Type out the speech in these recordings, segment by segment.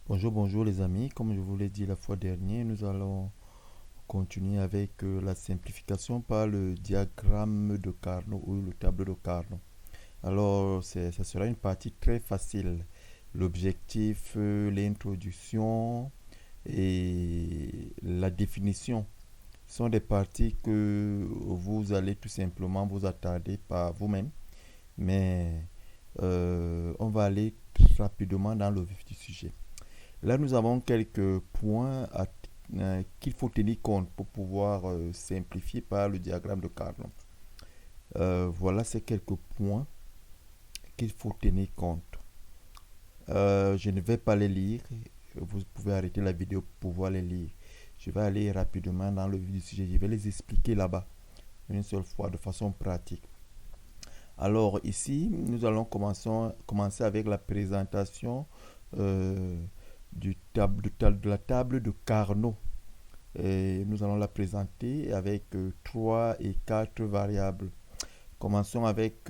Bonjour, bonjour les amis. Comme je vous l'ai dit la fois dernière, nous allons continuer avec la simplification par le diagramme de Carnot ou le tableau de Carnot. Alors, ça sera une partie très facile. L'objectif, l'introduction et la définition sont des parties que vous allez tout simplement vous attarder par vous-même. Mais on va aller rapidement dans le vif du sujet. Là, nous avons quelques points qu'il faut tenir compte pour pouvoir simplifier par le diagramme de Carnot. Voilà ces quelques points qu'il faut tenir compte. Je ne vais pas les lire. Vous pouvez arrêter la vidéo pour pouvoir les lire. Je vais aller rapidement dans le vif du sujet. Je vais les expliquer là-bas une seule fois de façon pratique. Alors ici, nous allons commencer avec la présentation euh, de la table de Carnot. Et nous allons la présenter avec 3 et 4 variables. Commençons avec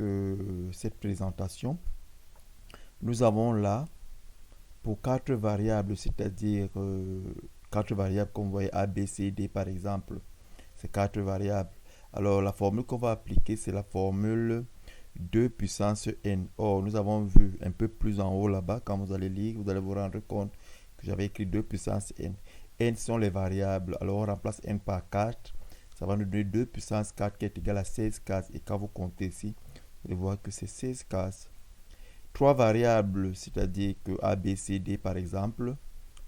cette présentation. Nous avons là, pour 4 variables, c'est-à-dire 4 variables comme vous voyez A, B, C, D par exemple, c'est 4 variables. Alors la formule qu'on va appliquer, c'est la formule 2 puissance n. Or, nous avons vu un peu plus en haut là-bas, quand vous allez lire, vous allez vous rendre compte que j'avais écrit 2 puissance n. N sont les variables. Alors, on remplace n par 4. Ça va nous donner 2 puissance 4 qui est égal à 16 cases. Et quand vous comptez ici, vous allez voir que c'est 16 cases. Trois variables, c'est-à-dire que A, B, C, D par exemple.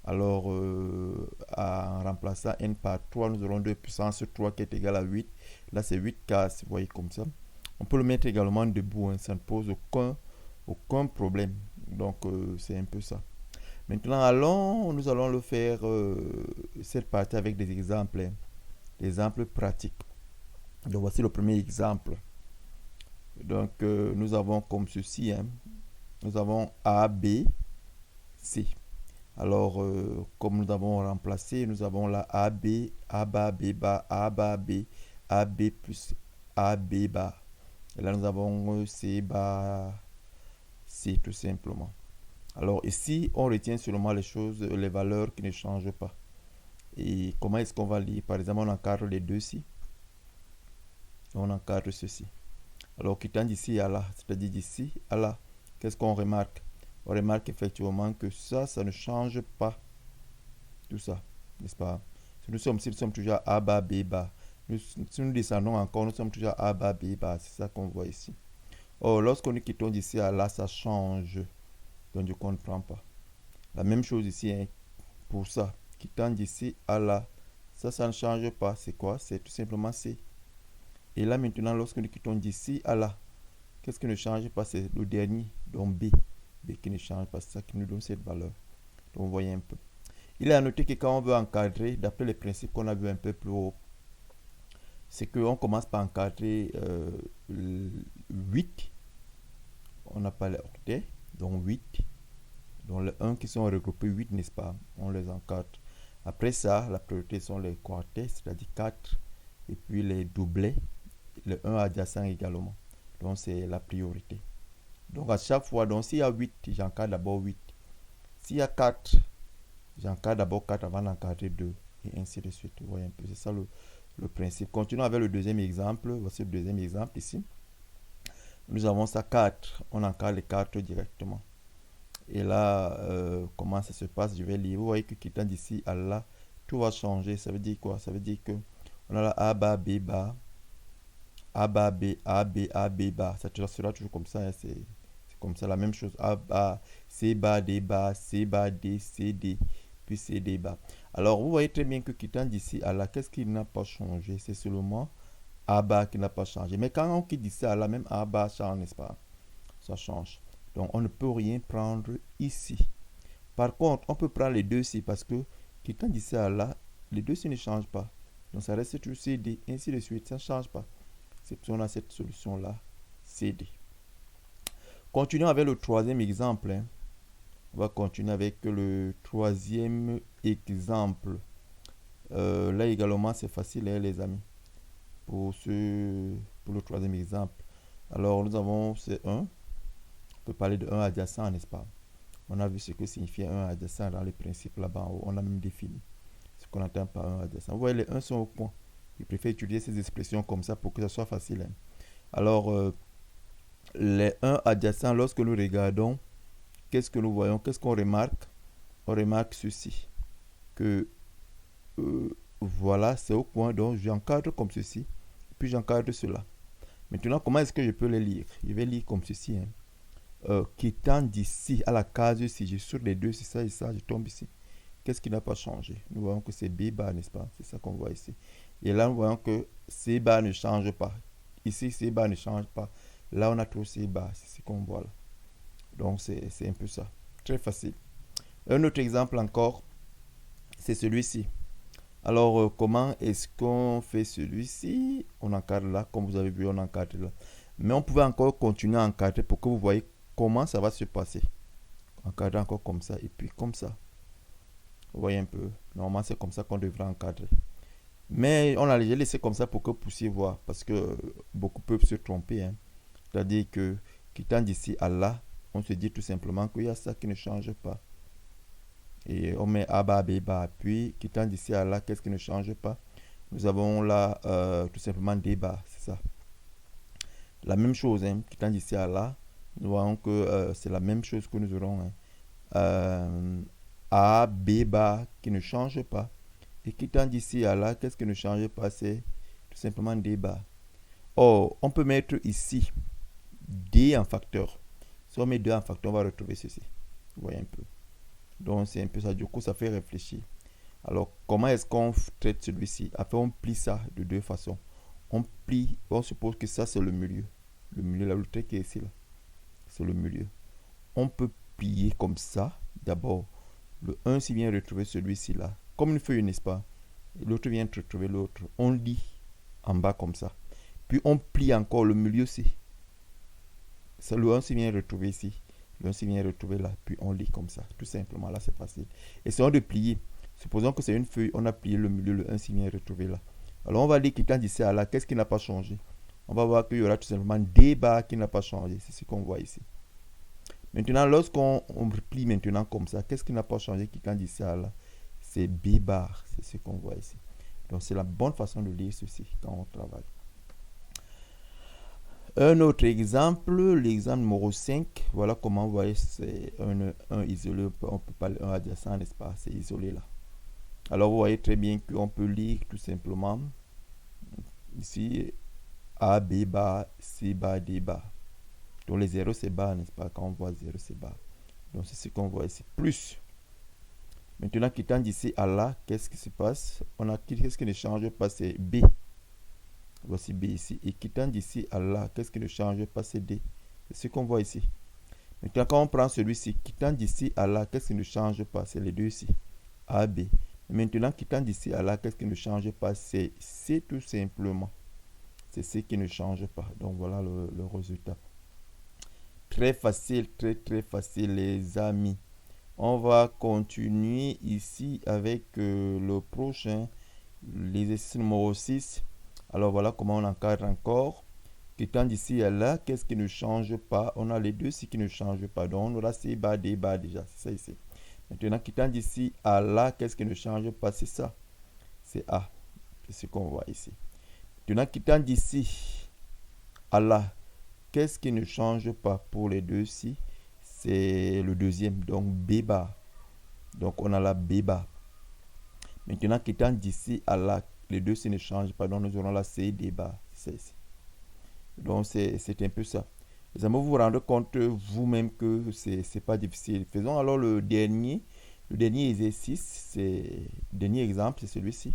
Alors, en remplaçant n par 3, nous aurons 2 puissance 3 qui est égal à 8. Là, c'est 8 cases, vous voyez comme ça. On peut le mettre également debout, hein, ça ne pose aucun problème. Donc, c'est un peu ça. Maintenant, nous allons le faire, cette partie avec des exemples, hein, des exemples pratiques. Donc, voici le premier exemple. Donc, nous avons comme ceci, hein, nous avons A, B, C. Alors, comme nous avons remplacé, nous avons là A, B, A bas, B bas, A bas, B, A, B plus A, B bas. Et là, nous avons C bas, C tout simplement. Alors ici, on retient seulement les choses, les valeurs qui ne changent pas. Et comment est-ce qu'on va lire? Par exemple, on encadre les deux ci. On encadre ceci. Alors, quittant d'ici à là, c'est-à-dire d'ici à là, qu'est-ce qu'on remarque? On remarque effectivement que ça ne change pas. Tout ça, n'est-ce pas? Si nous sommes toujours à A bas, B bas. Si nous descendons encore, nous sommes toujours à A bas, B bas. C'est ça qu'on voit ici. Or, lorsqu'on nous quittons d'ici à là, ça change. Donc, je ne comprends pas. La même chose ici, hein, pour ça. Quittant d'ici à là, ça ne change pas. C'est quoi? C'est tout simplement C. Et là, maintenant, lorsque nous quittons d'ici à là, qu'est-ce qui ne change pas? C'est le dernier, donc B. B qui ne change pas. C'est ça qui nous donne cette valeur. Donc, vous voyez un peu. Il est à noter que quand on veut encadrer, d'après les principes qu'on a vu un peu plus haut, c'est qu'on commence par encadrer 8. On n'a pas les octets, donc 8. Donc les 1 qui sont regroupés 8, n'est-ce pas? On les encadre. Après ça, la priorité sont les quartets, c'est-à-dire 4. Et puis les doublets, le 1 adjacent également. Donc c'est la priorité. Donc à chaque fois, donc s'il y a 8, j'encadre d'abord 8. S'il y a 4, j'encadre d'abord 4 avant d'encadrer 2. Et ainsi de suite. Vous voyez un peu, c'est ça le principe. Continuons avec le deuxième exemple. Voici le deuxième exemple ici. Nous avons ça 4. On encadre les 4 directement. Et là, comment ça se passe? Je vais lire. Vous voyez que quittant d'ici à là, tout va changer. Ça veut dire quoi? Ça veut dire que on a là A bas, B bas, A bas, B, A, B, A, B bas. Ça sera toujours comme ça. Hein, c'est comme ça, la même chose. A bas, C bas, D bas, C bas, D, C, D, puis C, D bas. Alors, vous voyez très bien que quittant d'ici à là, qu'est-ce qui n'a pas changé? C'est seulement A bas qui n'a pas changé. Mais quand on quitte d'ici à là, même A bas change, n'est-ce pas? Ça change. Donc, on ne peut rien prendre ici. Par contre, on peut prendre les deux ci parce que quittant d'ici à là, les deux ci ne changent pas. Donc, ça reste toujours CD, ainsi de suite. Ça ne change pas. C'est on a cette solution-là, CD. Continuons avec le troisième exemple. Hein. On va continuer avec le troisième exemple. Là également, c'est facile, hein, les amis. Pour le troisième exemple. Alors, nous avons, c'est 1. On peut parler de 1 adjacent, n'est-ce pas? On a vu ce que signifiait un adjacent dans les principes là-bas en haut. On a même défini ce qu'on entend par un adjacent. Vous voyez, les 1 sont au point. Je préfère utiliser ces expressions comme ça pour que ça soit facile. Hein. Alors, les 1 adjacents, lorsque nous regardons, qu'est-ce que nous voyons? Qu'est-ce qu'on remarque? On remarque ceci, que voilà, c'est au point, donc j'encadre comme ceci, puis j'encadre cela. Maintenant, comment est-ce que je peux les lire? Je vais lire comme ceci. Hein. Quittant d'ici à la case ici, je sur les deux, c'est ça et ça, je tombe ici. Qu'est-ce qui n'a pas changé? Nous voyons que c'est B bar, n'est-ce pas? C'est ça qu'on voit ici. Et là, nous voyons que C bar ne change pas. Ici, C bar ne change pas. Là, on a trop C bar, c'est ce qu'on voit là. Donc, c'est un peu ça. Très facile. Un autre exemple encore, c'est celui-ci. Alors, comment est-ce qu'on fait celui-ci? On encadre là, comme vous avez vu, on encadre là. Mais on pouvait encore continuer à encadrer pour que vous voyez comment ça va se passer. Encadrer encore comme ça et puis comme ça. Vous voyez un peu. Normalement, c'est comme ça qu'on devrait encadrer. Mais on a laissé comme ça pour que vous puissiez voir. Parce que beaucoup peuvent se tromper. Hein. C'est-à-dire que, quittant d'ici à là, on se dit tout simplement qu'il y a ça qui ne change pas. Et on met A bar, B bar. Puis, quittant d'ici à là, qu'est-ce qui ne change pas? Nous avons là tout simplement D bar. C'est ça. La même chose. Hein, quittant d'ici à là, nous voyons que c'est la même chose que nous aurons. Hein. A, B bar qui ne change pas. Et quittant d'ici à là, qu'est-ce qui ne change pas? C'est tout simplement D bar. Or, on peut mettre ici D en facteur. Si on met 2 en facteur, on va retrouver ceci. Vous voyez un peu. Donc, c'est un peu ça. Du coup, ça fait réfléchir. Alors, comment est-ce qu'on traite celui-ci? Après, on plie ça de 2 façons. On plie, on suppose que ça, c'est le milieu. Le milieu, là, le trait qui est ici, là. C'est le milieu. On peut plier comme ça. D'abord, le 1 s'il vient retrouver celui-ci, là. Comme une feuille, n'est-ce pas? L'autre vient retrouver l'autre. On lit en bas comme ça. Puis, on plie encore le milieu ici. Ça, le 1 s'il vient retrouver ici. Le 1 s'il vient retrouver là. Puis, on lit comme ça. Tout simplement, là, c'est facile. Essayons de plier. Supposons que c'est une feuille, on a plié le milieu, le 1 s'il vient retrouver là. Alors on va lire quittant d'ici à là, qu'est-ce qui n'a pas changé? On va voir qu'il y aura tout simplement D bar qui n'a pas changé, c'est ce qu'on voit ici. Maintenant, lorsqu'on replie maintenant comme ça, qu'est-ce qui n'a pas changé quittant d'ici à là? C'est B bar, c'est ce qu'on voit ici. Donc c'est la bonne façon de lire ceci quand on travaille. Un autre exemple, l'exemple numéro 5, voilà comment vous voyez, c'est un isolé, on peut parler un adjacent, n'est-ce pas? C'est isolé là. Alors, vous voyez très bien qu'on peut lire tout simplement ici A, B bar, C bar, D bar. Donc, les 0, c'est bar, n'est-ce pas? Quand on voit 0, c'est bar. Donc, c'est ce qu'on voit ici. Plus. Maintenant, quittant d'ici à là, qu'est-ce qui se passe? On a qu'est-ce qui ne change pas? C'est B. Voici B ici. Et quittant d'ici à là, qu'est-ce qui ne change pas? C'est D. C'est ce qu'on voit ici. Maintenant, quand on prend celui-ci, quittant d'ici à là, qu'est-ce qui ne change pas? C'est les deux ici. A, B. Maintenant, quittant d'ici à là, qu'est-ce qui ne change pas? C'est C tout simplement. C'est C qui ne change pas. Donc, voilà le résultat. Très facile, très très facile les amis. On va continuer ici avec le prochain, l'exercice numéro 6. Alors, voilà comment on encadre encore. Quittant d'ici à là, qu'est-ce qui ne change pas? On a les deux ici qui ne changent pas. Donc, on aura C bar, D bar déjà. C'est ça ici. Maintenant, quittant d'ici à là, qu'est-ce qui ne change pas? C'est ça. C'est A. C'est ce qu'on voit ici. Maintenant, quittant d'ici à là, qu'est-ce qui ne change pas pour les deux ici? C'est le deuxième, donc B bar. Donc, on a la B bar. Maintenant, quittant d'ici à là, les deux ici ne changent pas. Donc, nous aurons la C, D bar. C'est ici. Donc, c'est un peu ça. Les amis, vous vous rendez compte vous-même que c'est pas difficile. Faisons alors le dernier exercice, le dernier exemple, c'est celui-ci.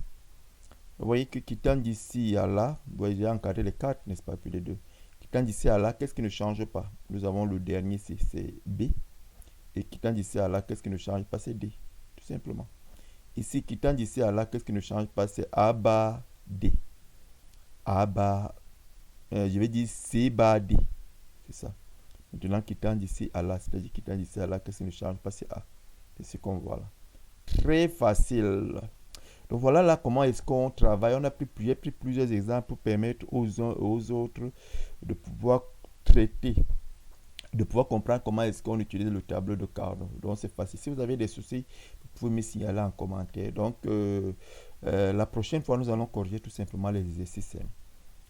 Vous voyez que quittant d'ici à là, vous voyez, j'ai encadré les 4, n'est-ce pas, puis les 2. Quittant d'ici à là, qu'est-ce qui ne change pas? Nous avons le dernier ici, c'est B. Et quittant d'ici à là, qu'est-ce qui ne change pas? C'est D, tout simplement. Ici, quittant d'ici à là, qu'est-ce qui ne change pas? C'est A bar D. A bar, je vais dire C bar D. C'est ça. Maintenant, quittant d'ici à là, c'est-à-dire quittant d'ici à là, qu'est-ce qui ne change pas? C'est A. C'est ce qu'on voit là. Très facile. Donc voilà là comment est-ce qu'on travaille. On a pris plusieurs exemples pour permettre aux uns et aux autres de pouvoir traiter de pouvoir comprendre comment est-ce qu'on utilise le tableau de Carnot. Donc c'est facile. Si vous avez des soucis, vous pouvez me signaler en commentaire. Donc la prochaine fois, nous allons corriger tout simplement les exercices.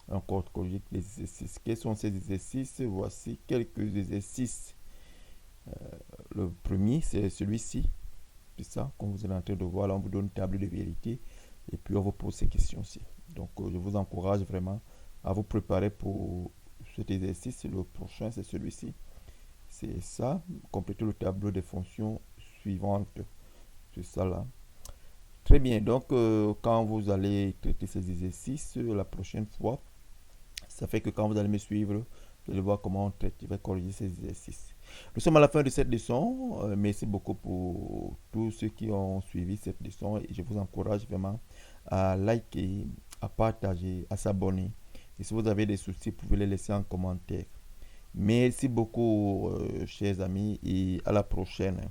Encore corriger les exercices. Quels sont ces exercices? Voici quelques exercices. Le premier, c'est celui-ci. C'est ça, comme vous êtes en train de voir, là, on vous donne une table de vérité et puis on vous pose ces questions-ci. Donc, je vous encourage vraiment à vous préparer pour cet exercice. Le prochain, c'est celui-ci. C'est ça, compléter le tableau des fonctions suivantes. C'est ça là. Très bien, donc quand vous allez traiter ces exercices la prochaine fois, ça fait que quand vous allez me suivre, vous allez voir comment on traite, je vais corriger ces exercices. Nous sommes à la fin de cette leçon. Merci beaucoup pour tous ceux qui ont suivi cette leçon et je vous encourage vraiment à liker, à partager, à s'abonner. Et si vous avez des soucis, vous pouvez les laisser en commentaire. Merci beaucoup, chers amis, et à la prochaine.